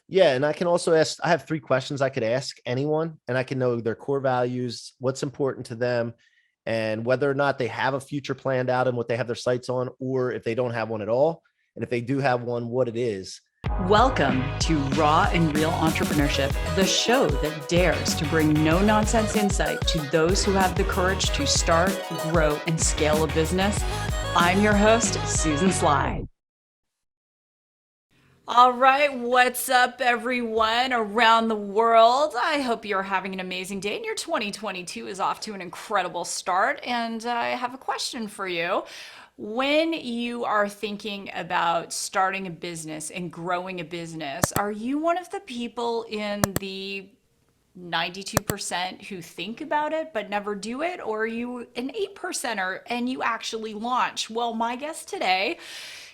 Yeah, and I can also ask, I have three questions I could ask anyone, and I can know their core values, what's important to them, and whether or not they have a future planned out and what they have their sights on, or if they don't have one at all. And if they do have one, what it is. Welcome to Raw and Real Entrepreneurship, the show that dares to bring no nonsense insight to those who have the courage to start, grow, and scale a business. I'm your host, Susan Sly. All right, what's up, everyone around the world? I hope you're having an amazing day and your 2022 is off to an incredible start. And I have a question for you. When you are thinking about starting a business and growing a business, are you one of the people in the 92% who think about it but never do it? Or are you an 8%er and you actually launch? Well, my guest today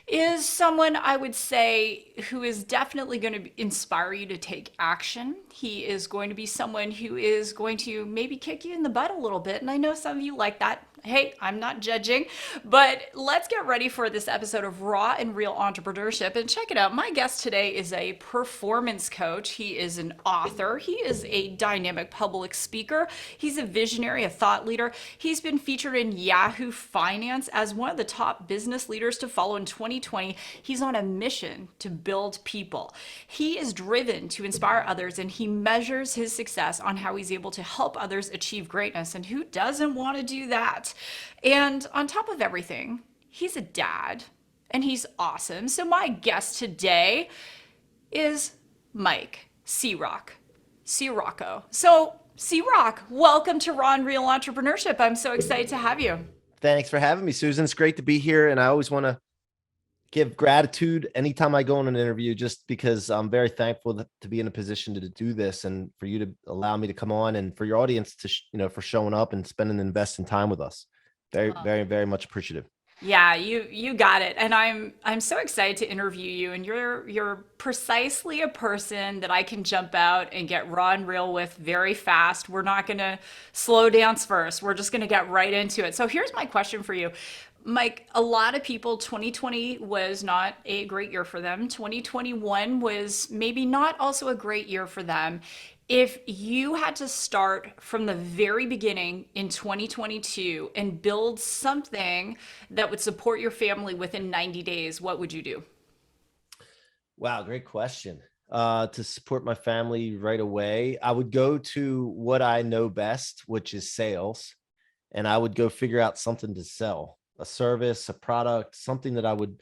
is someone I would say who is definitely going to inspire you to take action. He is going to be someone who is going to maybe kick you in the butt a little bit. And I know some of you like that. Hey, I'm not judging, but let's get ready for this episode of Raw and Real Entrepreneurship. And check it out. My guest today is a performance coach. He is an author. He is a dynamic public speaker. He's a visionary, a thought leader. He's been featured in Yahoo Finance as one of the top business leaders to follow in 2020. He's on a mission to build people. He is driven to inspire others, and he measures his success on how he's able to help others achieve greatness. And who doesn't want to do that? And on top of everything, he's a dad and he's awesome. So my guest today is Mike C-Roc, Ciorrocco. So C-Roc, welcome to Raw and Real Entrepreneurship. I'm so excited to have you. Thanks for having me, Susan. It's great to be here. And I always want to give gratitude anytime I go on an interview, just because I'm very thankful to be in a position to do this and for you to allow me to come on, and for your audience to, for showing up and spending and investing time with us. Very, very, very much appreciative. Yeah, you got it. And I'm so excited to interview you, and you're precisely a person that I can jump out and get raw and real with very fast. We're not going to slow dance first. We're just going to get right into it. So here's my question for you. Mike, a lot of people, 2020 was not a great year for them. 2021 was maybe not also a great year for them. If you had to start from the very beginning in 2022 and build something that would support your family within 90 days, what would you do? Wow, great question. To support my family right away, I would go to what I know best, which is sales, and I would go figure out something to sell, a service, a product, something that I would,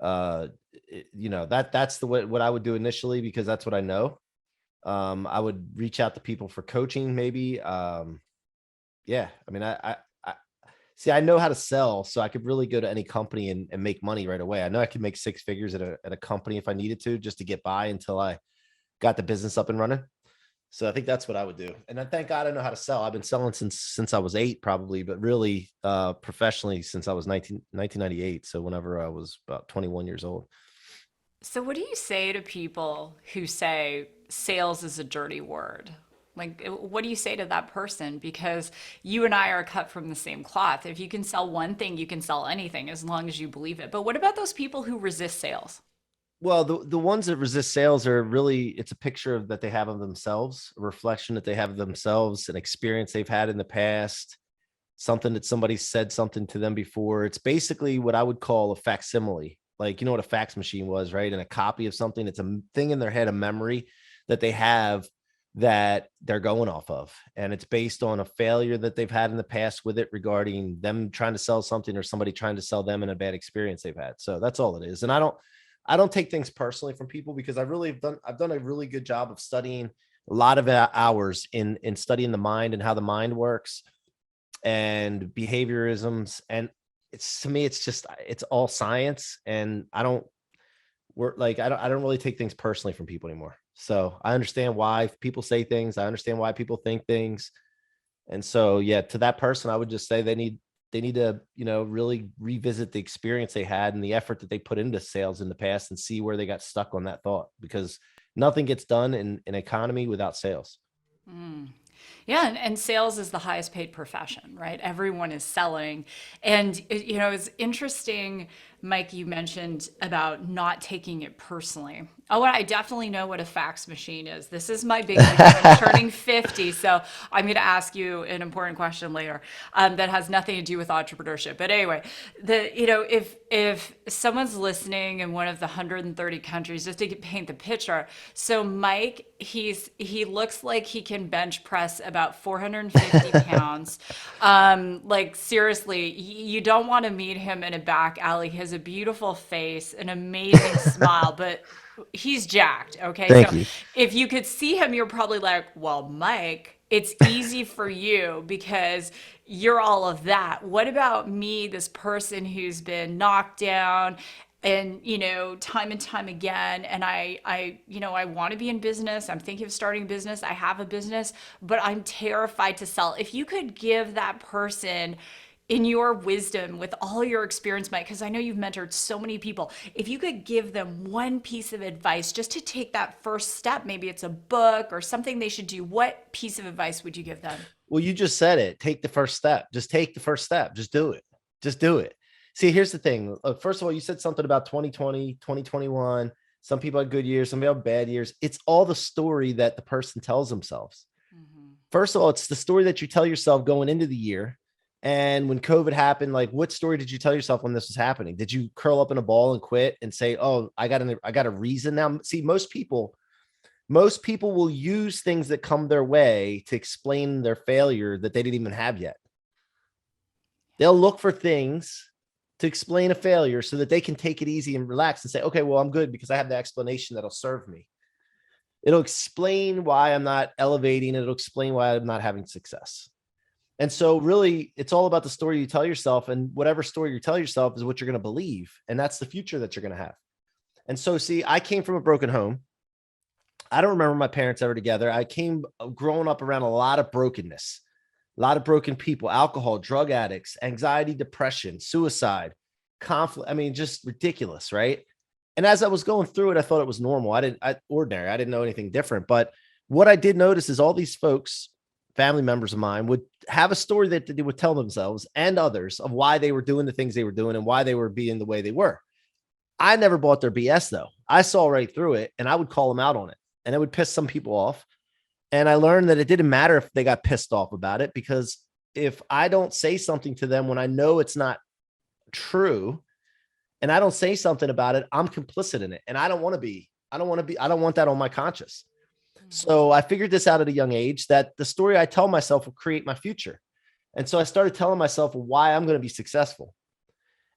that's the way, what I would do initially, because that's what I know. I would reach out to people for coaching, maybe. Yeah, I mean, I see, I know how to sell, so I could really go to any company and make money right away. I know I could make six figures at a company if I needed to, just to get by until I got the business up and running. So I think that's what I would do. And I thank God I know how to sell. I've been selling since I was 8, probably, but really professionally since I was 1998. So whenever I was about 21 years old. So, what do you say to people who say sales is a dirty word? Like, what do you say to that person? Because you and I are cut from the same cloth. If you can sell one thing, you can sell anything as long as you believe it. But what about those people who resist sales? Well, the ones that resist sales are really, it's a picture of that they have of themselves, a reflection that they have of themselves, an experience they've had in the past, something that somebody said something to them before. It's basically what I would call a facsimile. Like, you know what a fax machine was, right? And a copy of something. It's a thing in their head, a memory that they have that they're going off of. And it's based on a failure that they've had in the past with it, regarding them trying to sell something or somebody trying to sell them in a bad experience they've had. So that's all it is. And I don't take things personally from people, because I've done a really good job of studying a lot of hours in studying the mind and how the mind works and behaviorisms. And it's, to me, it's all science. And I don't really take things personally from people anymore. So I understand why people say things. I understand why people think things. And so, yeah, to that person, I would just say they need to, really revisit the experience they had and the effort that they put into sales in the past, and see where they got stuck on that thought, because nothing gets done in an economy without sales. Yeah, and sales is the highest paid profession, right? Everyone is selling. And, it's interesting. Mike, you mentioned about not taking it personally. Oh, and I definitely know what a fax machine is. This is my biggie because I'm turning 50. So I'm going to ask you an important question later that has nothing to do with entrepreneurship. But anyway, if someone's listening in one of the 130 countries, just to paint the picture. So Mike, he looks like he can bench press about 450 pounds. Like seriously, you don't want to meet him in a back alley. He has a beautiful face, an amazing smile, but he's jacked. Okay. So Thank you. if you could see him, you're probably like, well, Mike, it's easy for you because you're all of that. What about me, this person who's been knocked down and time and time again, and I want to be in business. I'm thinking of starting a business. I have a business, but I'm terrified to sell. If you could give that person, in your wisdom with all your experience, Mike, because I know you've mentored so many people, if you could give them one piece of advice just to take that first step, maybe it's a book or something they should do, what piece of advice would you give them? Well, you just said it. Take the first step. Just take the first step. Just do it. Just do it. See, here's the thing. First of all, you said something about 2020, 2021. Some people had good years, some people have bad years. It's all the story that the person tells themselves. Mm-hmm. First of all, it's the story that you tell yourself going into the year. And when COVID happened, like what story did you tell yourself when this was happening? Did you curl up in a ball and quit and say, "Oh, I got a reason now"? See, most people will use things that come their way to explain their failure that they didn't even have yet. They'll look for things to explain a failure so that they can take it easy and relax and say, okay, well, I'm good because I have the explanation that'll serve me. It'll explain why I'm not elevating. It'll explain why I'm not having success. And so really it's all about the story you tell yourself, and whatever story you tell yourself is what you're going to believe. And that's the future that you're going to have. And so, see, I came from a broken home. I don't remember my parents ever together. I came growing up around a lot of brokenness, a lot of broken people, alcohol, drug addicts, anxiety, depression, suicide, conflict. I mean, just ridiculous, right? And as I was going through it, I thought it was normal. Ordinary. I didn't know anything different. But what I did notice is all these folks, family members of mine, would have a story that they would tell themselves and others of why they were doing the things they were doing and why they were being the way they were. I never bought their BS though. I saw right through it and I would call them out on it, and it would piss some people off. And I learned that it didn't matter if they got pissed off about it, because if I don't say something to them when I know it's not true and I don't say something about it, I'm complicit in it. And I don't want that on my conscience. Mm-hmm. So I figured this out at a young age, that the story I tell myself will create my future. And so I started telling myself why I'm going to be successful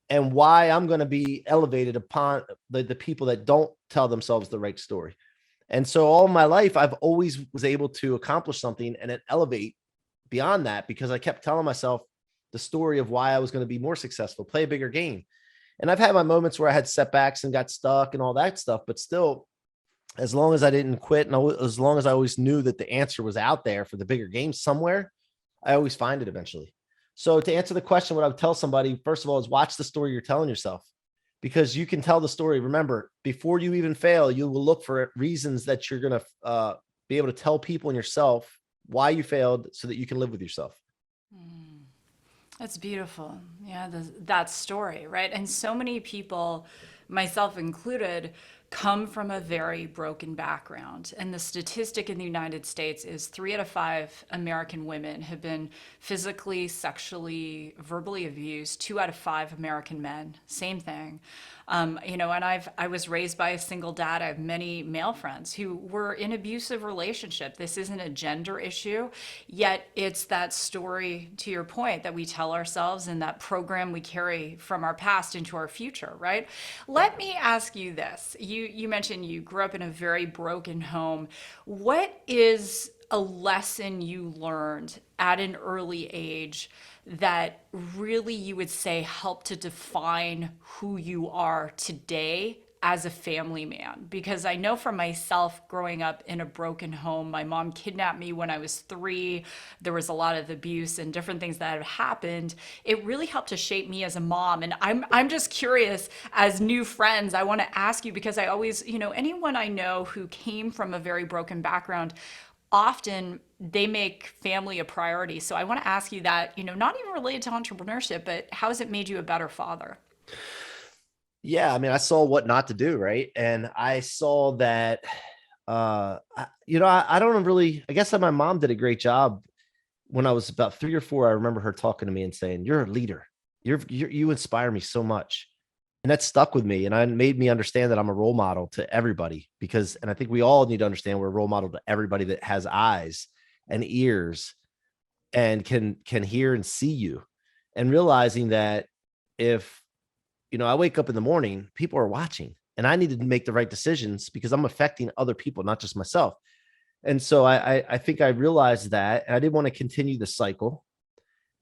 and why I'm going to be elevated upon the people that don't tell themselves the right story. And so all my life, I've always was able to accomplish something and then elevate beyond that, because I kept telling myself the story of why I was going to be more successful, play a bigger game. And I've had my moments where I had setbacks and got stuck and all that stuff, but still, as long as I didn't quit and as long as I always knew that the answer was out there for the bigger game somewhere, I always find it eventually. So to answer the question, what I would tell somebody, first of all, is watch the story you're telling yourself, because you can tell the story. Remember, before you even fail, you will look for reasons that you're going to be able to tell people and yourself why you failed so that you can live with yourself. Mm. That's beautiful. Yeah, that story, right? And so many people, myself included, come from a very broken background. And the statistic in the United States is 3 out of 5 American women have been physically, sexually, verbally abused. 2 out of 5 American men, same thing. And I was raised by a single dad. I have many male friends who were in abusive relationship. This isn't a gender issue, yet it's that story, to your point, that we tell ourselves and that program we carry from our past into our future, right? Let me ask you this. You mentioned you grew up in a very broken home. What is a lesson you learned at an early age that really you would say helped to define who you are today as a family man? Because I know for myself, growing up in a broken home, my mom kidnapped me when I was 3. There was a lot of abuse and different things that had happened. It really helped to shape me as a mom. And I'm just curious, as new friends, I want to ask you, because I always, anyone I know who came from a very broken background, often they make family a priority. So I want to ask you that, not even related to entrepreneurship, but how has it made you a better father? Yeah, I mean, I saw what not to do, right? And I saw that, I don't really, I guess that my mom did a great job when I was about 3 or 4. I remember her talking to me and saying, "You're a leader. You inspire me so much." And that stuck with me, and it made me understand that I'm a role model to everybody because, and I think we all need to understand we're a role model to everybody that has eyes and ears and can hear and see you, and realizing that if I wake up in the morning, people are watching, and I need to make the right decisions because I'm affecting other people, not just myself. And so I think I realized that, and I didn't want to continue the cycle,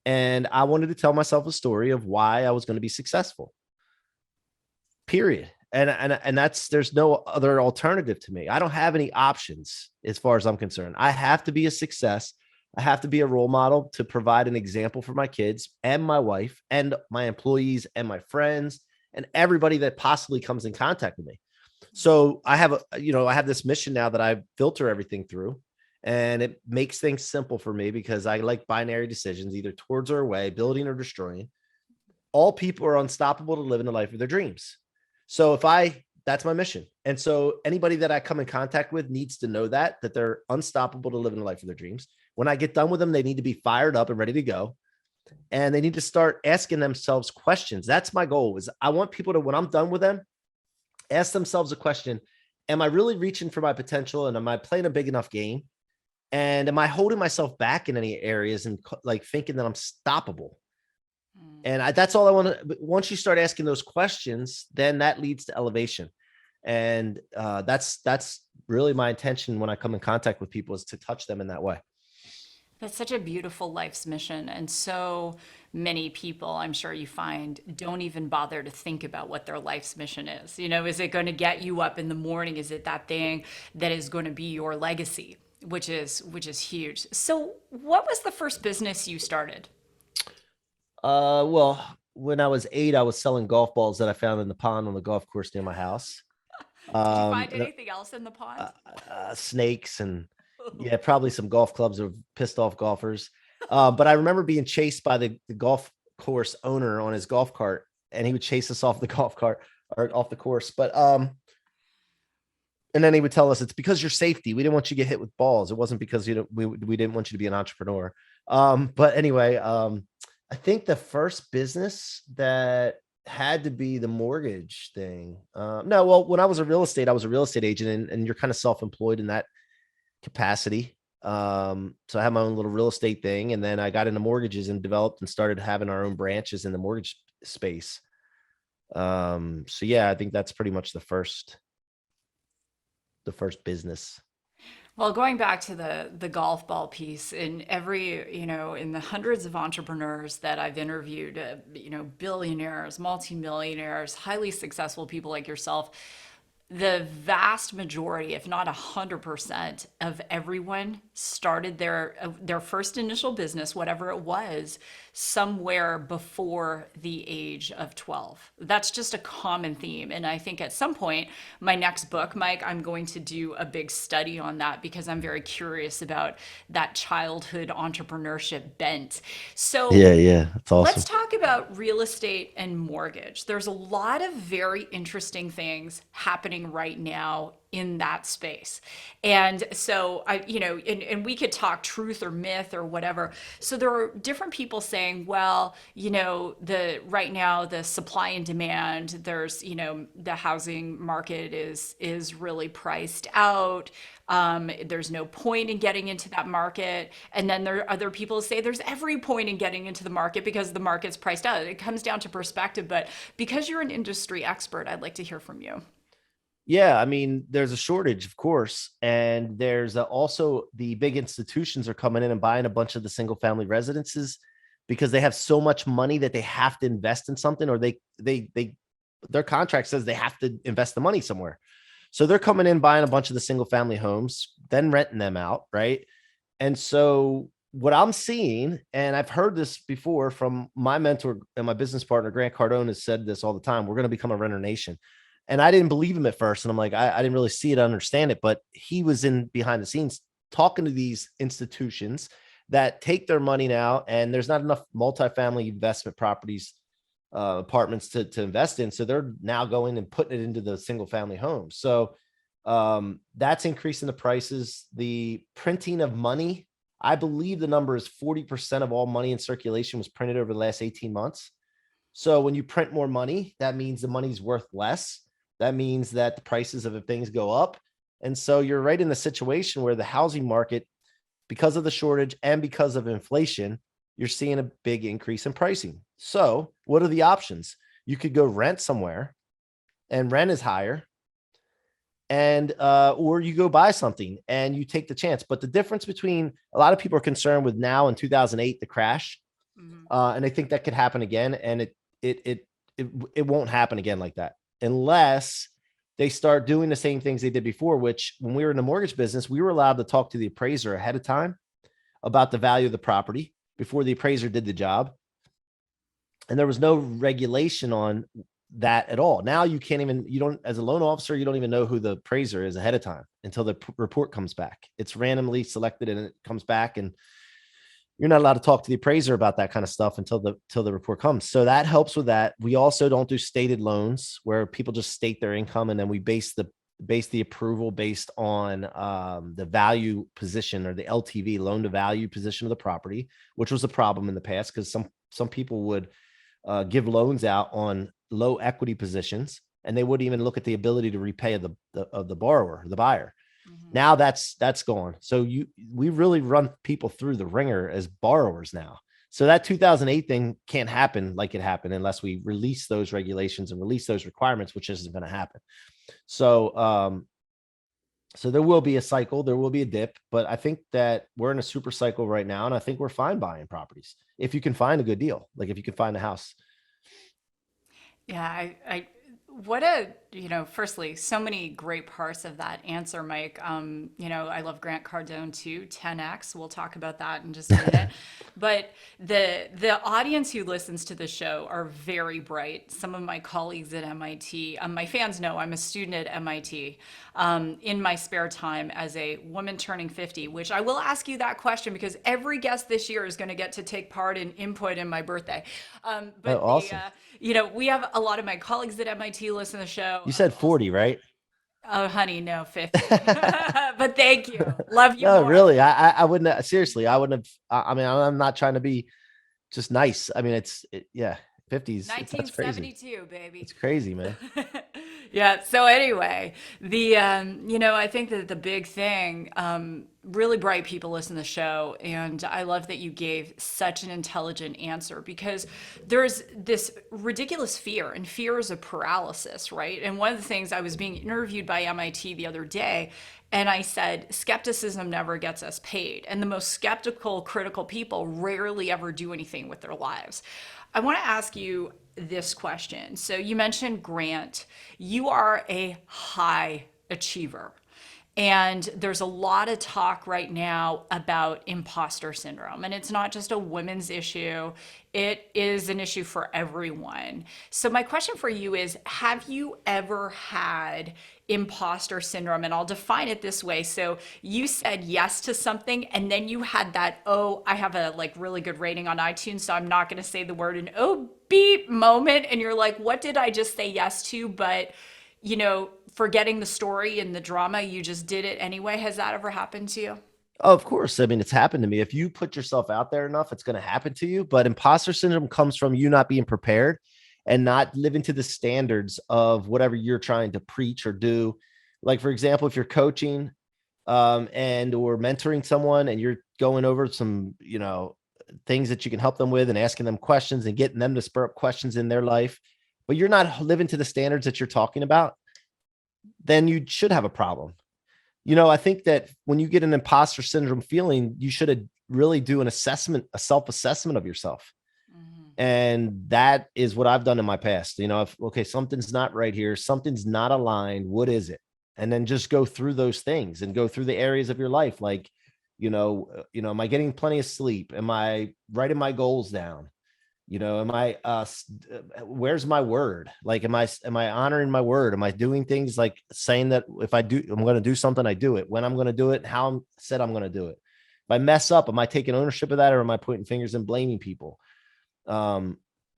and I wanted to tell myself a story of why I was going to be successful. Period. And that's, there's no other alternative to me. I don't have any options as far as I'm concerned. I have to be a success. I have to be a role model to provide an example for my kids and my wife and my employees and my friends and everybody that possibly comes in contact with me. So I have this mission now that I filter everything through, and it makes things simple for me because I like binary decisions, either towards or away, building or destroying. All people are unstoppable to live in the life of their dreams. So that's my mission. And so anybody that I come in contact with needs to know that they're unstoppable to live in the life of their dreams. When I get done with them, they need to be fired up and ready to go. And they need to start asking themselves questions. That's my goal. Is I want people to, when I'm done with them, ask themselves a question. Am I really reaching for my potential? And am I playing a big enough game? And am I holding myself back in any areas and like thinking that I'm stoppable? Mm. And that's all I want to. Once you start asking those questions, then that leads to elevation. And that's really my intention when I come in contact with people, is to touch them in that way. That's such a beautiful life's mission. And so many people, I'm sure you find, don't even bother to think about what their life's mission is. Is it going to get you up in the morning? Is it that thing that is going to be your legacy? Which is huge. So, what was the first business you started? Well, when I was 8, I was selling golf balls that I found in the pond on the golf course near my house. Did you Um, find anything else in the pond? Snakes and, yeah, probably some golf clubs of pissed off golfers. But I remember being chased by the golf course owner on his golf cart, and he would chase us off the golf cart or off the course. But and then he would tell us, it's because your safety. We didn't want you to get hit with balls. It wasn't because we didn't want you to be an entrepreneur. But anyway, I think the first business that had to be the mortgage thing. No, well, when I was I was a real estate agent, and you're kind of self-employed in that capacity. So I had my own little real estate thing, and then I got into mortgages and developed and started having our own branches in the mortgage space. So yeah, I think that's pretty much the first business. Well, going back to the golf ball piece, in in the hundreds of entrepreneurs that I've interviewed, billionaires, multimillionaires, highly successful people like yourself, the vast majority, if not 100% of everyone started their first initial business, whatever it was, somewhere before the age of 12. That's just a common theme. And I think at some point, my next book, Mike, I'm going to do a big study on that because I'm very curious about that childhood entrepreneurship bent. So Yeah, yeah, that's let's awesome. talk about real estate and mortgage. There's a lot of very interesting things happening right now in that space. And so and we could talk truth or myth or whatever. So there are different people saying, well, the right now the supply and demand, there's, the housing market is really priced out. There's no point in getting into that market. And then there are other people who say there's every point in getting into the market because the market's priced out. It comes down to perspective. But because you're an industry expert, I'd like to hear from you. Yeah, I mean, there's a shortage, of course, and there's also the big institutions are coming in and buying a bunch of the single family residences because they have so much money that they have to invest in something, or they their contract says they have to invest the money somewhere. So they're coming in buying a bunch of the single family homes, then renting them out, right? And so what I'm seeing, and I've heard this before from my mentor and my business partner, Grant Cardone, has said this all the time: we're going to become a renter nation. And I didn't believe him at first. And I'm like, I didn't really see it, understand it. But he was in behind the scenes talking to these institutions that take their money now, and there's not enough multifamily investment properties apartments to invest in. So they're now going and putting it into the single family homes. So that's increasing the prices. The printing of money, I believe the number is 40% of all money in circulation was printed over the last 18 months. So when you print more money, that means the money's worth less. That means that the prices of things go up. And so you're right in the situation where the housing market, because of the shortage and because of inflation, you're seeing a big increase in pricing. So what are the options? You could go rent somewhere, and rent is higher, and or you go buy something and you take the chance. But the difference between, a lot of people are concerned with now and 2008, the crash, Mhm. and I think that could happen again, and it won't happen again like that unless they start doing the same things they did before. Which, when we were in the mortgage business, we were allowed to talk to the appraiser ahead of time about the value of the property before the appraiser did the job, and there was no regulation on that at all. Now you can't even, you don't, as a loan officer, you don't even know who the appraiser is ahead of time until the report comes back. It's randomly selected and it comes back, and you're not allowed to talk to the appraiser about that kind of stuff until the report comes. So that helps with that. We also don't do stated loans where people just state their income, and then we base the approval based on the value position, or the LTV, loan to value position of the property, which was a problem in the past because some people would give loans out on low equity positions, and they wouldn't even look at the ability to repay of the borrower, the buyer. Mhm. Now that's gone. So we really run people through the ringer as borrowers now. So that 2008 thing can't happen like it happened unless we release those regulations and release those requirements, which isn't going to happen. So so there will be a cycle, there will be a dip, but I think that we're in a super cycle right now, and I think we're fine buying properties if you can find a good deal, like if you can find a house. Yeah, what a, firstly, so many great parts of that answer, Mike. I love Grant Cardone too, 10X. We'll talk about that in just a minute. But the audience who listens to the show are very bright. Some of my colleagues at MIT, my fans know I'm a student at MIT. In my spare time as a woman turning 50, which I will ask you that question because every guest this year is going to get to take part in input in my birthday. Oh, But awesome. we have a lot of my colleagues at MIT listen to the show. You said Also, 40, right? oh, honey, no, 50. But thank you. Love you No, more. really. I wouldn't, seriously, I wouldn't have. I mean, I'm not trying to be just nice. I mean, yeah, 50s. That's crazy. 1972, baby. It's crazy, man. Yeah. So anyway, I think that the big thing, really bright people listen to the show, and I love that you gave such an intelligent answer because there's this ridiculous fear, and fear is a paralysis, right? And one of the things, I was being interviewed by MIT the other day, and I said, skepticism never gets us paid. And the most skeptical, critical people rarely ever do anything with their lives. I want to ask you this question. So you mentioned Grant. You are a high achiever. And there's a lot of talk right now about imposter syndrome. And it's not just a women's issue, it is an issue for everyone. So, my question for you is, have you ever had imposter syndrome? And I'll define it this way. So, you said yes to something, and then you had that, oh, I have a really good rating on iTunes, so I'm not going to say the word, an oh beep moment. And you're like, what did I just say yes to? But forgetting the story and the drama, you just did it anyway. Has that ever happened to you? Oh, of course. I mean, it's happened to me. If you put yourself out there enough, it's going to happen to you. But imposter syndrome comes from you not being prepared and not living to the standards of whatever you're trying to preach or do. Like, for example, if you're coaching and or mentoring someone, and you're going over some, things that you can help them with and asking them questions and getting them to spur up questions in their life, but you're not living to the standards that you're talking about, then you should have a problem. I think that when you get an imposter syndrome feeling, you should really do an assessment, a self-assessment of yourself. Mhm. And that is what I've done in my past. If, okay, something's not right here, something's not aligned, what is it? And then just go through those things and go through the areas of your life. Like, am I getting plenty of sleep? Am I writing my goals down? Am I where's my word? Like, am I honoring my word? Am I doing things like saying that if I'm going to do something, I do it, when I'm going to do it, how I'm said I'm going to do it. If I mess up, am I taking ownership of that, or am I pointing fingers and blaming people?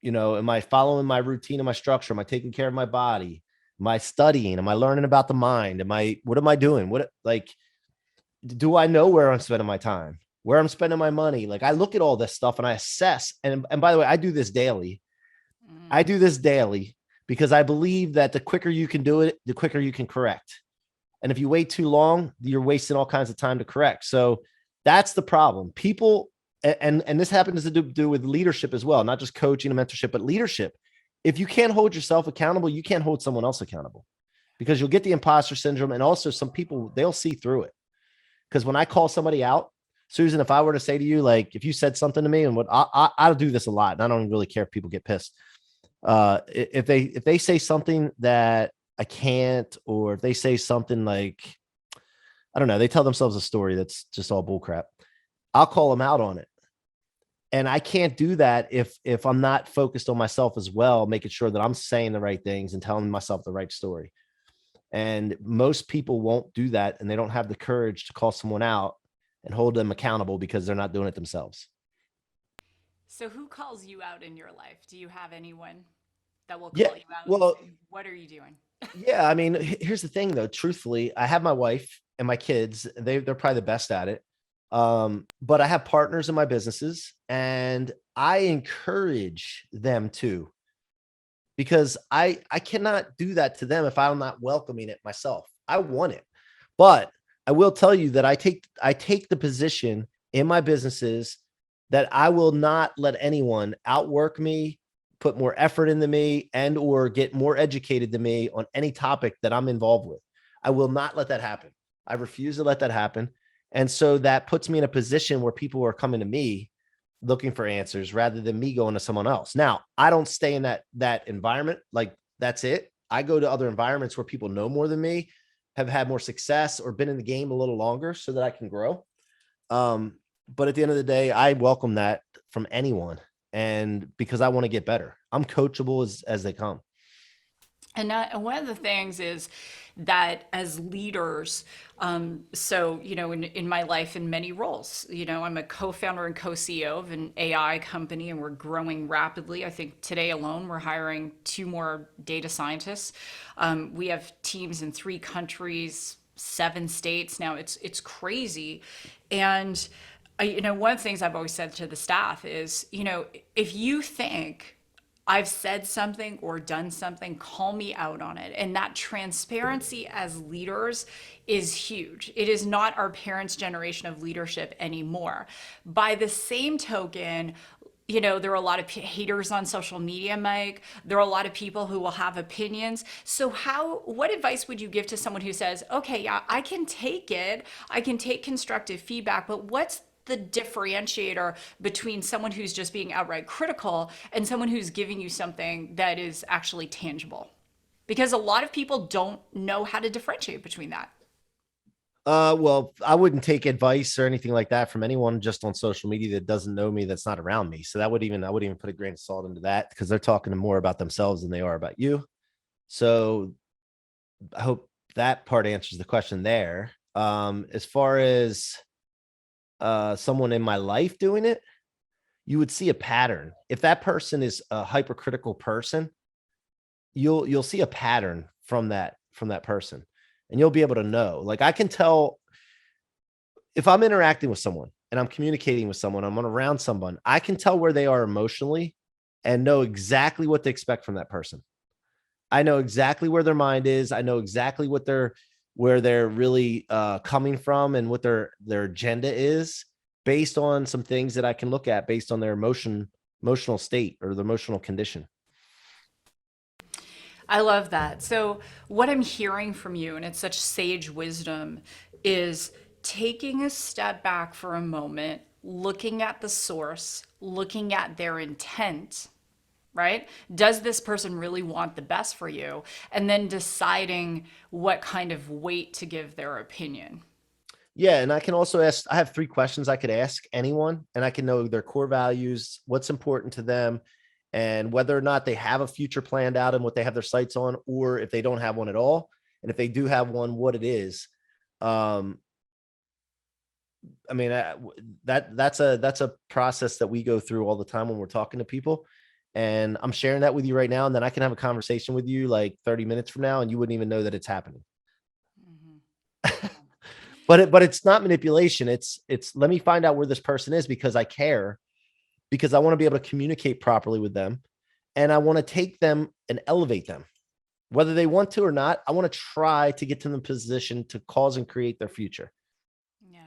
Am I following my routine and my structure? Am I taking care of my body? Am I studying? Am I learning about the mind? What am I doing? Do I know where I'm spending my time, where I'm spending my money? Like, I look at all this stuff and I assess. And by the way, I do this daily. I Mm. do this daily because I believe that the quicker you can do it, the quicker you can correct. And if you wait too long, you're wasting all kinds of time to correct. So that's the problem. People, and this happens to do with leadership as well, not just coaching and mentorship, but leadership. If you can't hold yourself accountable, you can't hold someone else accountable, because you'll get the imposter syndrome. And also, some people, they'll see through it. Because when I call somebody out, Susan, if I were to say to you, like, if you said something to me, and I'll do this a lot, and I don't really care if people get pissed. If they say something that I can't, or if they say something like, I don't know, they tell themselves a story that's just all bullcrap, I'll call them out on it. And I can't do that if I'm not focused on myself as well, making sure that I'm saying the right things and telling myself the right story. And most people won't do that, and they don't have the courage to call someone out and hold them accountable because they're not doing it themselves. So, who calls you out in your life? Do you have anyone that will Yeah. call you out and Well, say, "What are you doing?" yeah. I mean, here's the thing though. Truthfully, I have my wife and my kids. They're probably the best at it. But I have partners in my businesses, and I encourage them to, because I cannot do that to them if I'm not welcoming it myself. I want it. But I will tell you that I take the position in my businesses that I will not let anyone outwork me, put more effort into me, and or get more educated than me on any topic that I'm involved with. I will not let that happen. I refuse to let that happen. And so that puts me in a position where people are coming to me looking for answers rather than me going to someone else. Now, I don't stay in that environment. Like, that's it. I go to other environments where people know more than me, have had more success, or been in the game a little longer so that I can grow. But at the end of the day, I welcome that from anyone. And because I want to get better, I'm coachable as they come. And one of the things is that as leaders, so, in my life, in many roles, I'm a co-founder and co-CEO of an AI company, and we're growing rapidly. I think today alone, we're hiring 2 more data scientists. We have teams in 3 countries, 7 states. Now it's crazy. And one of the things I've always said to the staff is, if you think I've said something or done something, call me out on it. And that transparency as leaders is huge. It is not our parents' generation of leadership anymore. By the same token, there are a lot of haters on social media, Mike. There are a lot of people who will have opinions. So what advice would you give to someone who says, okay, yeah, I can take it. I can take constructive feedback, but what's the differentiator between someone who's just being outright critical and someone who's giving you something that is actually tangible? Because a lot of people don't know how to differentiate between that. Well, I wouldn't take advice or anything like that from anyone just on social media that doesn't know me, that's not around me. So I wouldn't even put a grain of salt into that, because they're talking more about themselves than they are about you. So I hope that part answers the question there. As far as someone in my life doing it, you would see a pattern. If that person is a hypercritical person, you'll see a pattern from that person, and you'll be able to know. Like, I can tell if I'm interacting with someone and I'm communicating with someone, I'm around someone, I can tell where they are emotionally and know exactly what to expect from that person. I know exactly where their mind is. I know exactly where they're really coming from, and what their agenda is, based on some things that I can look at based on their emotional state or the emotional condition. I love that. So, what I'm hearing from you, and it's such sage wisdom, is taking a step back for a moment, looking at the source, looking at their intent, right? Does this person really want the best for you? And then deciding what kind of weight to give their opinion. Yeah, and I can also ask. I have 3 questions I could ask anyone, and I can know their core values, what's important to them, and whether or not they have a future planned out and what they have their sights on, or if they don't have one at all, and if they do have one, what it is. Um, I mean, that's a process that we go through all the time when we're talking to people. And I'm sharing that with you right now. And then I can have a conversation with you like 30 minutes from now and you wouldn't even know that it's happening. Mhm. But it's not manipulation. It's let me find out where this person is because I care, because I want to be able to communicate properly with them. And I want to take them and elevate them. Whether they want to or not, I want to try to get to the position to cause and create their future. Yeah.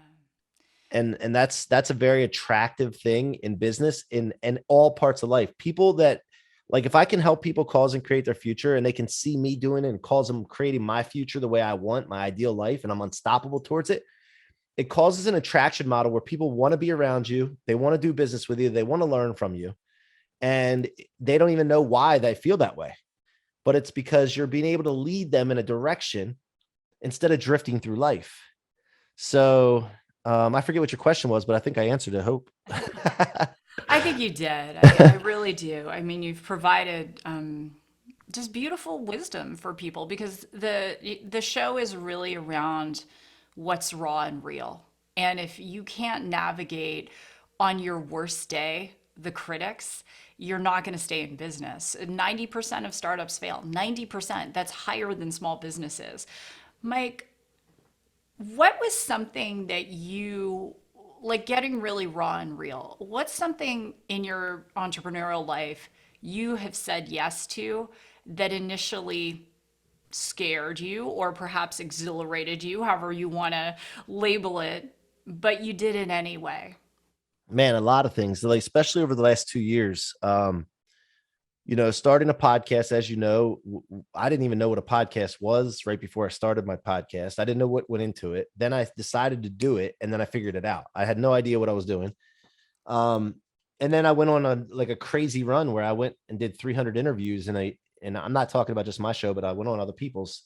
And that's a very attractive thing in business in all parts of life. People that, like, if I can help people cause and create their future and they can see me doing it and cause them creating my future the way I want, my ideal life, and I'm unstoppable towards it, it causes an attraction model where people want to be around you, they want to do business with you, they want to learn from you, and they don't even know why they feel that way, but it's because you're being able to lead them in a direction instead of drifting through life. So I forget what your question was, but I think I answered it. Hope. I think you did. I really do. I mean, you've provided just beautiful wisdom for people because the show is really around what's raw and real. And if you can't navigate on your worst day the critics, you're not going to stay in business. 90% of startups fail. 90%. That's higher than small businesses. Mike, what was something that you like getting really raw and real? What's something in your entrepreneurial life you have said yes to that initially scared you or perhaps exhilarated you, however you want to label it, but you did it anyway? Man, a lot of things, like especially over the last 2 years. Starting a podcast, as you know, I didn't even know what a podcast was right before I started my podcast. I didn't know what went into it. Then I decided to do it, and then I figured it out. I had no idea what I was doing. Um, and then I went on a crazy run where I went and did 300 interviews, and I'm not talking about just my show, but I went on other people's.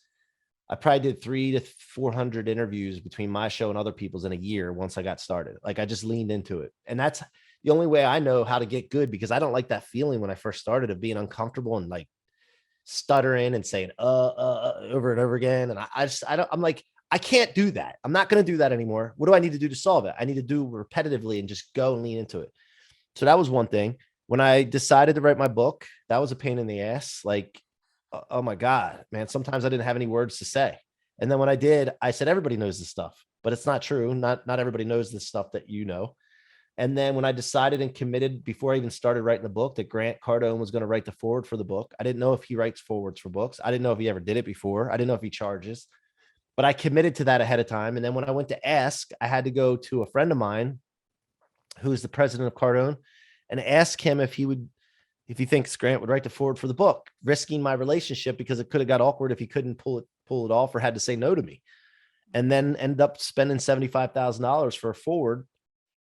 I probably did 300 to 400 interviews between my show and other people's in a year once I got started. Like I just leaned into it. And that's the only way I know how to get good, because I don't like that feeling when I first started of being uncomfortable and like stuttering and saying over and over again. And I'm like, I can't do that. I'm not going to do that anymore. What do I need to do to solve it? I need to do repetitively and just go and lean into it. So that was one thing. When I decided to write my book, that was a pain in the ass. Like, oh my God, man, sometimes I didn't have any words to say. And then when I did, I said, everybody knows this stuff, but it's not true. Not everybody knows this stuff that you know. And then when I decided and committed before I even started writing the book that Grant Cardone was going to write the forward for the book, I didn't know if he writes forwards for books. I didn't know if he ever did it before. I didn't know if he charges, but I committed to that ahead of time. And then when I went to ask, I had to go to a friend of mine who's the president of Cardone and ask him if he thinks Grant would write the forward for the book, risking my relationship because it could have got awkward if he couldn't pull it off or had to say no to me, and then end up spending $75,000 for a forward.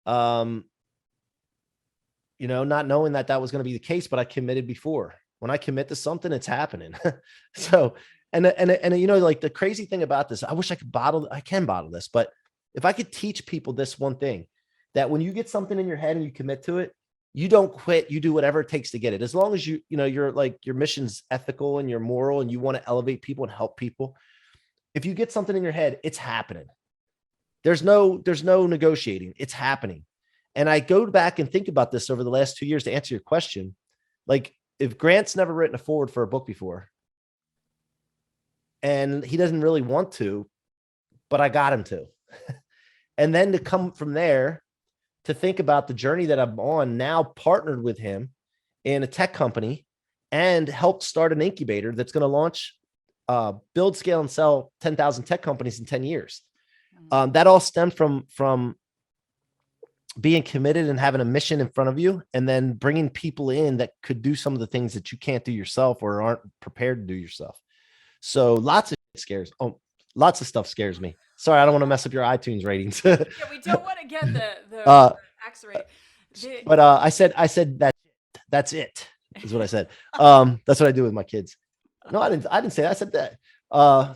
Um, not knowing that that was going to be the case, but I committed before. When I commit to something, it's happening. So, and like the crazy thing about this, I wish I can bottle this, but if I could teach people this one thing, that when you get something in your head and you commit to it, you don't quit. You do whatever it takes to get it. As long as you're like, your mission's ethical and you're moral and you want to elevate people and help people. If you get something in your head, it's happening. There's no negotiating. It's happening. And I go back and think about this over the last 2 years to answer your question. Like, if Grant's never written a forward for a book before and he doesn't really want to, but I got him to, and then to come from there to think about the journey that I'm on now, partnered with him in a tech company and helped start an incubator that's going to launch, build, scale, and sell 10,000 tech companies in 10 years. That all stemmed from being committed and having a mission in front of you, and then bringing people in that could do some of the things that you can't do yourself or aren't prepared to do yourself. So lots of stuff scares me. Sorry, I don't want to mess up your iTunes ratings. Yeah, we don't want to get the uh, X rating. The, but I said that's it is what I said. That's what I do with my kids. No, I didn't say that. I said that.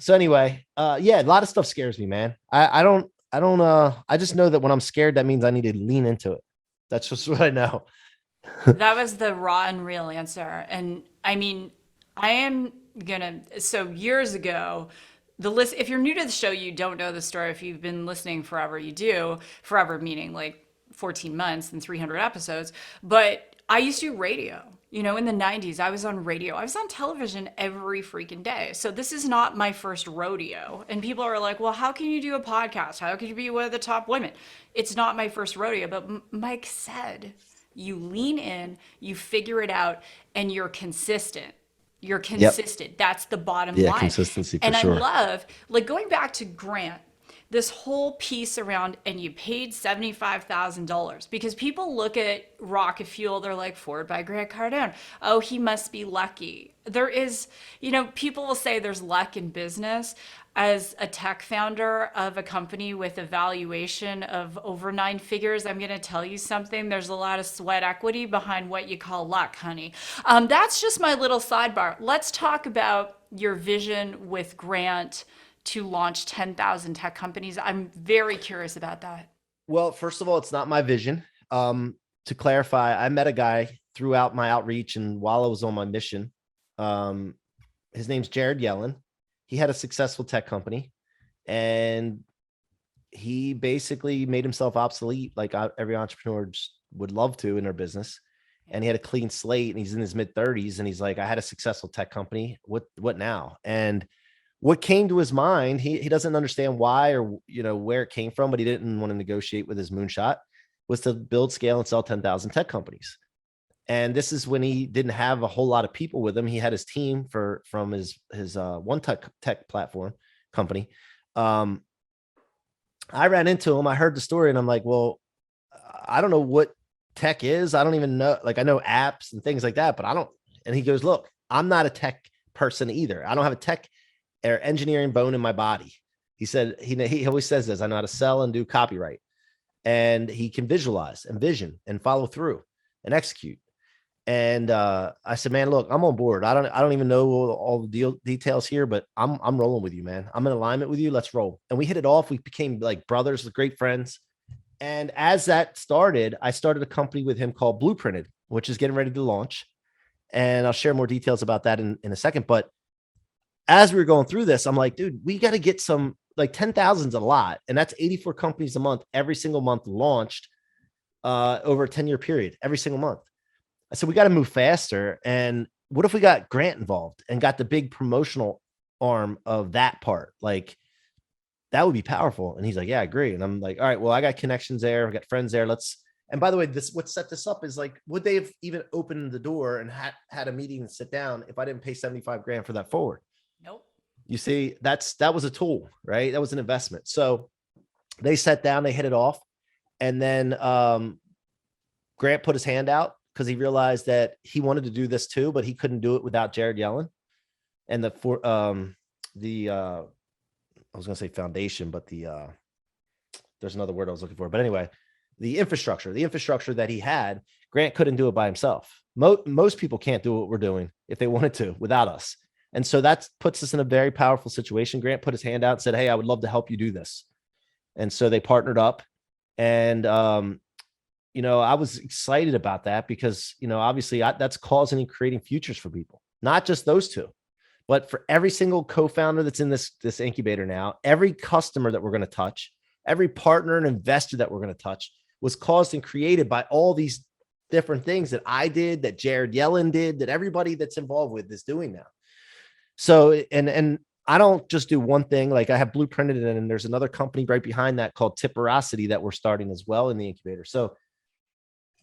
So anyway, yeah, a lot of stuff scares me, man. I just know that when I'm scared, that means I need to lean into it. That's just what I know. that was the raw and real answer. And I mean, I am gonna, so years ago, the list, if you're new to the show, you don't know the story. If you've been listening forever, you do. Forever meaning like 14 months and 300 episodes. But I used to do radio. You know, in the 90s, I was on radio. I was on television every freaking day. So this is not my first rodeo. And people are like, well, how can you do a podcast? How can you be one of the top women? It's not my first rodeo. But Mike said, you lean in, you figure it out, and you're consistent. You're Yep. consistent. That's the bottom Yeah, line. consistency for And I sure. love, like, going back to Grant, this whole piece around, and you paid $75,000 because people look at Rocket Fuel, they're like, Forward by Grant Cardone. Oh, he must be lucky. There is, you know, people will say there's luck in business. As a tech founder of a company with a valuation of over 9 figures, I'm going to tell you something. There's a lot of sweat equity behind what you call luck, honey. That's just my little sidebar. Let's talk about your vision with Grant to launch 10,000 tech companies. I'm very curious about that. Well, first of all, it's not my vision. To clarify, I met a guy throughout my outreach and while I was on my mission. Um, his name's Jared Yellen. He had a successful tech company and he basically made himself obsolete like every entrepreneur would love to in their business. And he had a clean slate and he's in his mid 30s and he's like, I had a successful tech company. What now? And what came to his mind, he doesn't understand why or where it came from, but he didn't want to negotiate with his moonshot, was to build, scale, and sell 10,000 tech companies. And this is when he didn't have a whole lot of people with him. He had his team from his one tech platform company. I ran into him. I heard the story and I'm like, well, I don't know what tech is. I don't even know. Like I know apps and things like that, but I don't. And he goes, look, I'm not a tech person either. I don't have a tech or engineering bone in my body. He said, he always says this, I know how to sell and do copyright. And he can visualize and vision and follow through and execute. And I said, man, look, I'm on board. I don't even know all the details here, but I'm rolling with you, man. I'm in alignment with you. Let's roll. And we hit it off. We became like brothers, great friends. And as that started, I started a company with him called Blueprinted, which is getting ready to launch. And I'll share more details about that in a second. But as we were going through this, I'm like, dude, we got to get some, like 10,000 is a lot. And that's 84 companies a month, every single month launched over a 10-year period, every single month. I said, we got to move faster. And what if we got Grant involved and got the big promotional arm of that part? Like that would be powerful. And he's like, yeah, I agree. And I'm like, all right, well, I got connections there. I got friends there. And by the way, what set this up is like, would they have even opened the door and had a meeting and sit down if I didn't pay 75 grand for that forward? Nope. You see, that was a tool, right? That was an investment. So they sat down, they hit it off. And then Grant put his hand out because he realized that he wanted to do this too, but he couldn't do it without Jared Yellen. And I was going to say foundation, but there's another word I was looking for. But anyway, the infrastructure that he had, Grant couldn't do it by himself. Most people can't do what we're doing if they wanted to without us. And so that puts us in a very powerful situation. Grant put his hand out and said, hey, I would love to help you do this. And so they partnered up. And, I was excited about that because, obviously that's causing and creating futures for people, not just those two, but for every single co-founder that's in this incubator now, every customer that we're going to touch, every partner and investor that we're going to touch was caused and created by all these different things that I did, that Jared Yellen did, that everybody that's involved with is doing now. So, and I don't just do one thing. Like I have Blueprinted and there's another company right behind that called Tipperosity that we're starting as well in the incubator. So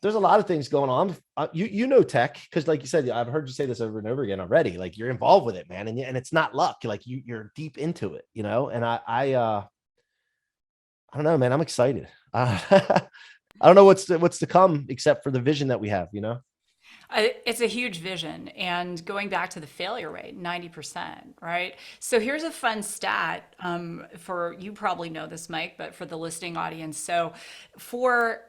there's a lot of things going on. You know tech because, like you said, I've heard you say this over and over again already. Like you're involved with it, man, and it's not luck. Like you're deep into it, And I don't know, man. I'm excited. I don't know what's to come except for the vision that we have. It's a huge vision. And going back to the failure rate, 90%, right? So here's a fun stat for you probably know this, Mike, but for the listening audience. So for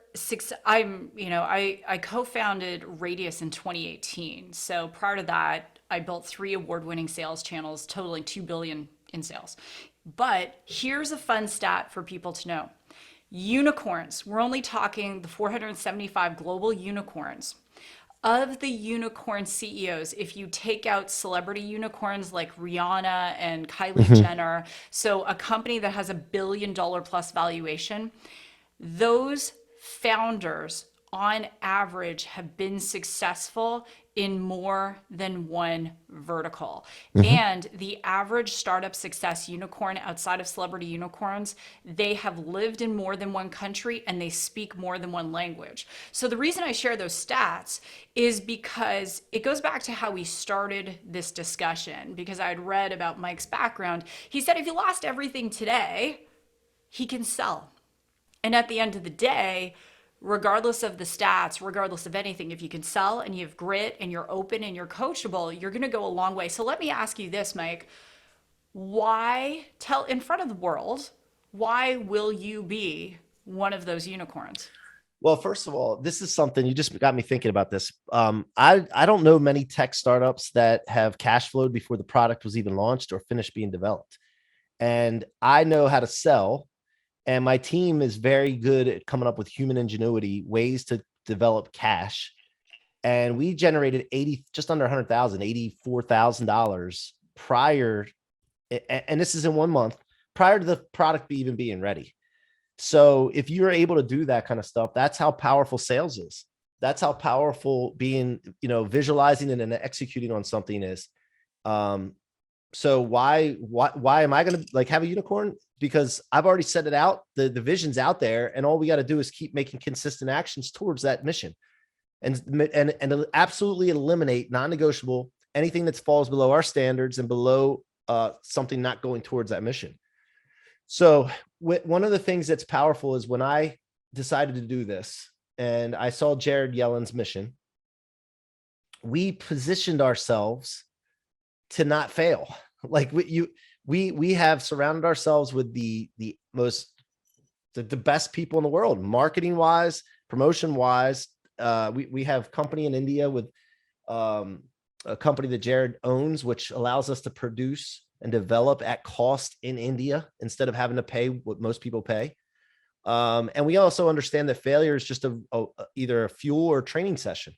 I co-founded Radius in 2018. So prior to that, I built 3 award-winning sales channels totaling 2 billion in sales. But here's a fun stat for people to know. Unicorns, we're only talking the 475 global unicorns. Of the unicorn CEOs, if you take out celebrity unicorns like Rihanna and Kylie Jenner, so a company that has $1 billion plus valuation, those founders on average have been successful in more than one vertical. Mhm. And the average startup success unicorn outside of celebrity unicorns, they have lived in more than one country and they speak more than one language. So the reason I share those stats is because it goes back to how we started this discussion, because I had read about Mike's background. He said if he lost everything today, he can sell. And at the end of the day, regardless of the stats, regardless of anything, if you can sell and you have grit and you're open and you're coachable, you're going to go a long way. So let me ask you this, Mike. Why tell in front of the world, why will you be one of those unicorns? Well, first of all, this is something you just got me thinking about this. I don't know many tech startups that have cash flowed before the product was even launched or finished being developed. And I know how to sell, and my team is very good at coming up with human ingenuity ways to develop cash. And we generated 80, just under 100,000, $84,000 prior, and this is in 1 month prior to the product even being ready. So if you're able to do that kind of stuff, that's how powerful sales is. That's how powerful being, visualizing and then executing on something is. Um, so why am I going to like have a unicorn? Because I've already set it out. The vision's out there, and all we got to do is keep making consistent actions towards that mission, and absolutely eliminate non-negotiable anything that falls below our standards and below something not going towards that mission. So one of the things that's powerful is when I decided to do this and I saw Jared Yellen's mission, we positioned ourselves to not fail. Like we have surrounded ourselves with the best people in the world, marketing wise, promotion wise. We have company in India with a company that Jared owns, which allows us to produce and develop at cost in India instead of having to pay what most people pay. And we also understand that failure is just either a fuel or a training session.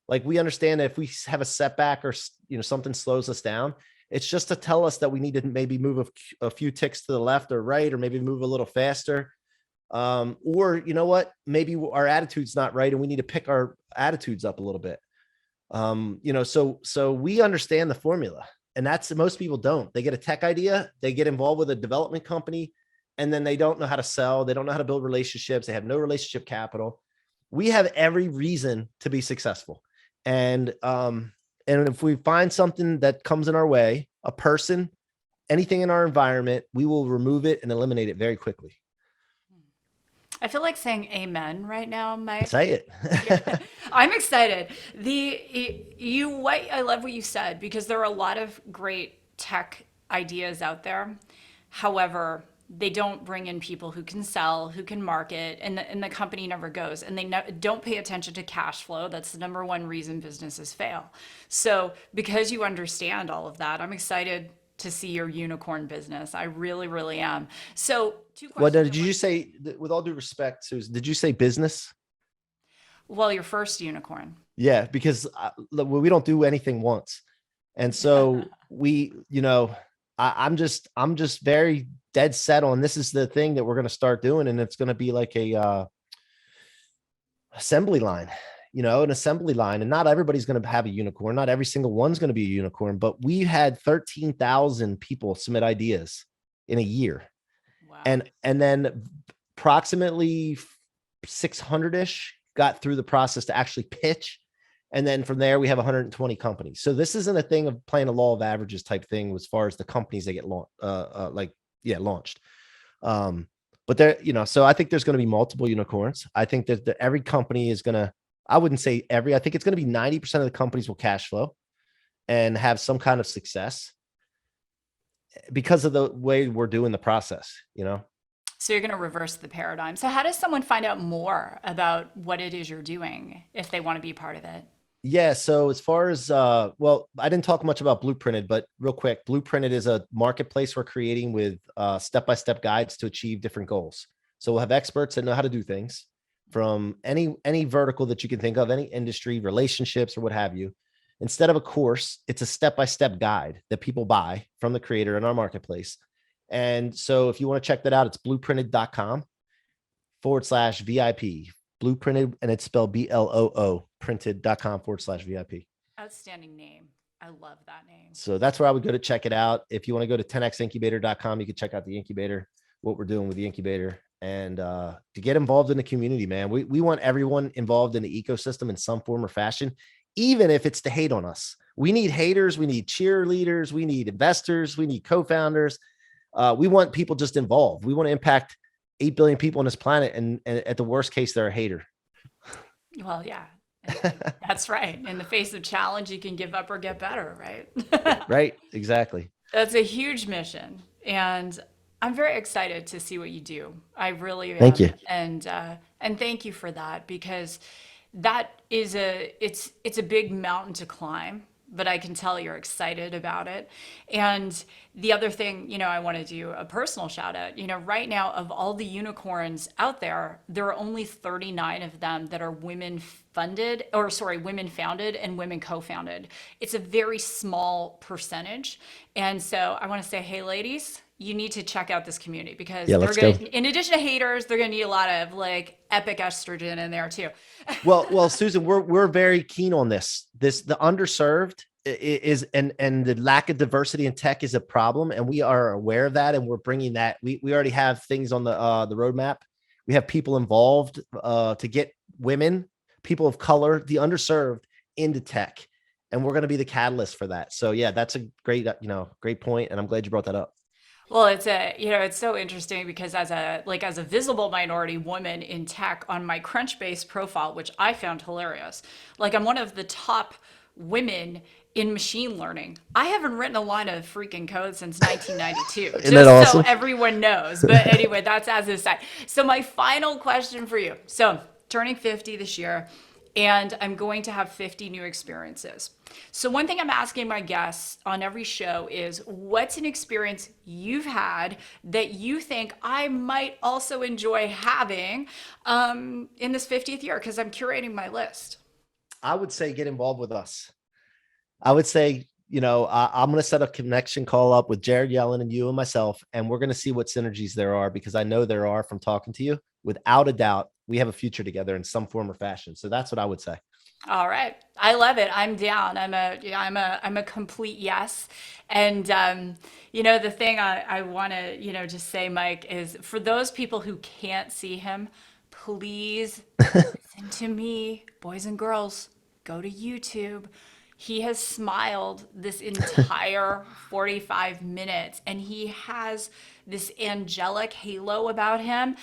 Like we understand that if we have a setback or something slows us down, it's just to tell us that we need to maybe move a few ticks to the left or right, or maybe move a little faster. Or you know what, maybe our attitude's not right and we need to pick our attitudes up a little bit. So we understand the formula, and that's most people don't. They get a tech idea, they get involved with a development company, and then they don't know how to sell. They don't know how to build relationships. They have no relationship capital. We have every reason to be successful. And if we find something that comes in our way, a person, anything in our environment, we will remove it and eliminate it very quickly. I feel like saying amen right now, Mike. Say it. Yeah, I'm excited. I love what you said, because there are a lot of great tech ideas out there. However, they don't bring in people who can sell, who can market, and the company never goes. And they don't pay attention to cash flow. That's the number one reason businesses fail. So, because you understand all of that, I'm excited to see your unicorn business. I really, really am. So, two What questions. did you say? With all due respect, Susan, did you say business? Well, your first unicorn. Yeah, because we don't do anything once, and so I'm just very dead set on this is the thing that we're going to start doing, and it's going to be like a assembly line, an assembly line, and not everybody's going to have a unicorn. Not every single one's going to be a unicorn, but we had 13,000 people submit ideas in a year, Wow. and then approximately 600-ish got through the process to actually pitch. And then from there, we have 120 companies. So this isn't a thing of playing a law of averages type thing as far as the companies that get launched. But there, so I think there's going to be multiple unicorns. I think that every company is going to, I wouldn't say every, I think it's going to be 90% of the companies will cash flow and have some kind of success because of the way we're doing the process. So you're going to reverse the paradigm. So how does someone find out more about what it is you're doing if they want to be part of it? Yeah. So as far as, well, I didn't talk much about Blueprinted, but real quick, Blueprinted is a marketplace we're creating with step-by-step guides to achieve different goals. So we'll have experts that know how to do things from any vertical that you can think of, any industry, relationships, or what have you. Instead of a course, it's a step-by-step guide that people buy from the creator in our marketplace. And so if you want to check that out, it's blueprinted.com/VIP. Blueprinted, and it's spelled BLOO, printed.com/VIP. Outstanding name. I love that name. So that's where I would go to check it out. If you want to go to 10xincubator.com, you can check out the incubator, what we're doing with the incubator, and to get involved in the community, man. We want everyone involved in the ecosystem in some form or fashion, even if it's to hate on us. We need haters. We need cheerleaders. We need investors. We need co-founders. We want people just involved. We want to impact 8 billion people on this planet. And at the worst case, they're a hater. Well, yeah, that's right. In the face of challenge, you can give up or get better, right? Right. Exactly. That's a huge mission. And I'm very excited to see what you do. I really Thank am. you. And thank you for that, because that is it's a big mountain to climb, but I can tell you're excited about it. And the other thing, I want to do a personal shout out. Right now, of all the unicorns out there, there are only 39 of them that are women women founded and women co-founded. It's a very small percentage. And so I want to say, hey, ladies, you need to check out this community, because Yeah, they're let's go. going to, in addition to haters, they're going to need a lot of like epic estrogen in there too. Well, Susan, we're very keen on this. The underserved is and the lack of diversity in tech is a problem, and we are aware of that, and we're bringing that. We already have things on the roadmap. We have people involved to get women, people of color, the underserved into tech, and we're going to be the catalyst for that. So yeah, that's a great point, and I'm glad you brought that up. Well, it's so interesting, because as a visible minority woman in tech on my Crunchbase profile, which I found hilarious, like I'm one of the top women in machine learning. I haven't written a line of freaking code since 1992, Isn't that just so awesome? everyone knows. But anyway, that's as a side. So my final question for you. So turning 50 this year, and I'm going to have 50 new experiences. So one thing I'm asking my guests on every show is, what's an experience you've had that you think I might also enjoy having in this 50th year? Because I'm curating my list. I would say get involved with us. I would say, I'm going to set a connection call up with Jared Yellen and you and myself, and we're going to see what synergies there are, because I know there are from talking to you. Without a doubt, we have a future together in some form or fashion. So that's what I would say. All right. I love it. I'm down. I'm a complete yes. And the thing I want to, just say, Mike, is for those people who can't see him, please listen to me, boys and girls, go to YouTube. He has smiled this entire 45 minutes, and he has this angelic halo about him.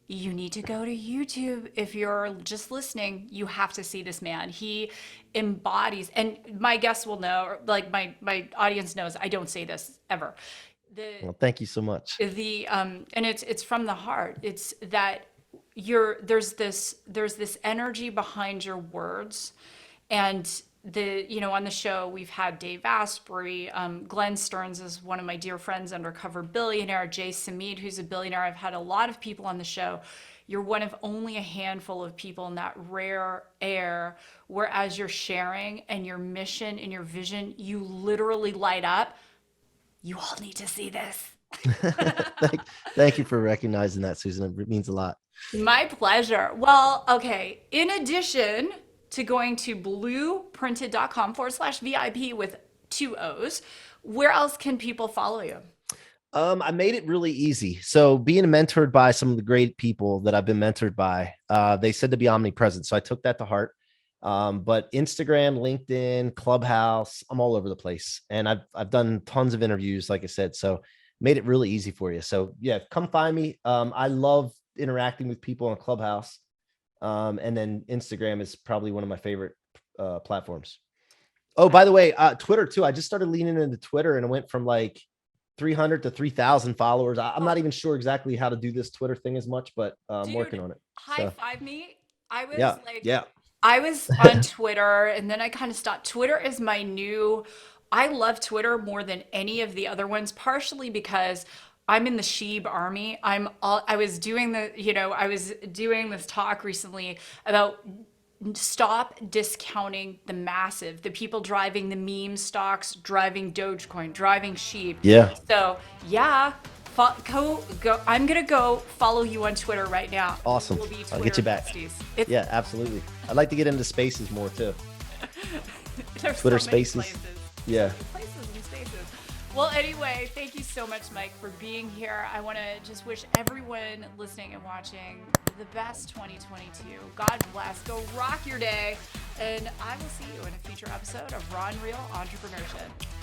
You need to go to YouTube. If you're just listening, you have to see this man. He embodies, and my guests will know, like my audience knows, I don't say this ever. The Well, thank you so much. and it's from the heart. It's that there's this energy behind your words. And on the show, we've had Dave Asprey, Glenn Stearns is one of my dear friends, undercover billionaire, Jay Samid, who's a billionaire. I've had a lot of people on the show. You're one of only a handful of people in that rare air where, as you're sharing and your mission and your vision, you literally light up. You all need to see this. Thank you for recognizing that, Susan. It means a lot. My pleasure. Well, okay. In addition to going to blueprinted.com/VIP with 2 O's, where else can people follow you? I made it really easy. So being mentored by some of the great people that I've been mentored by, they said to be omnipresent. So I took that to heart. But Instagram, LinkedIn, Clubhouse, I'm all over the place. And I've done tons of interviews, like I said, so made it really easy for you. So yeah, come find me. I love interacting with people on Clubhouse. And then Instagram is probably one of my favorite platforms. Oh, by the way, Twitter too. I just started leaning into Twitter, and it went from like 300 to 3,000 followers. I'm not even sure exactly how to do this Twitter thing as much, but I'm working on it. High five me. I was Yeah. I was on Twitter, and then I kind of stopped. Twitter is my new, I love Twitter more than any of the other ones, partially because I'm in the Sheeb army. I was doing I was doing this talk recently about stop discounting the massive, the people driving the meme stocks, driving Dogecoin, driving Sheep. Yeah. So yeah, go. I'm gonna go follow you on Twitter right now. Awesome. We'll be I'll get you back. besties. Yeah, absolutely. I'd like to get into spaces more too. There's Twitter so many Spaces. places. Yeah. So many places and spaces. Well, anyway, thank you so much, Mike, for being here. I want to just wish everyone listening and watching the best 2022. God bless. Go rock your day. And I will see you in a future episode of Raw and Real Entrepreneurship.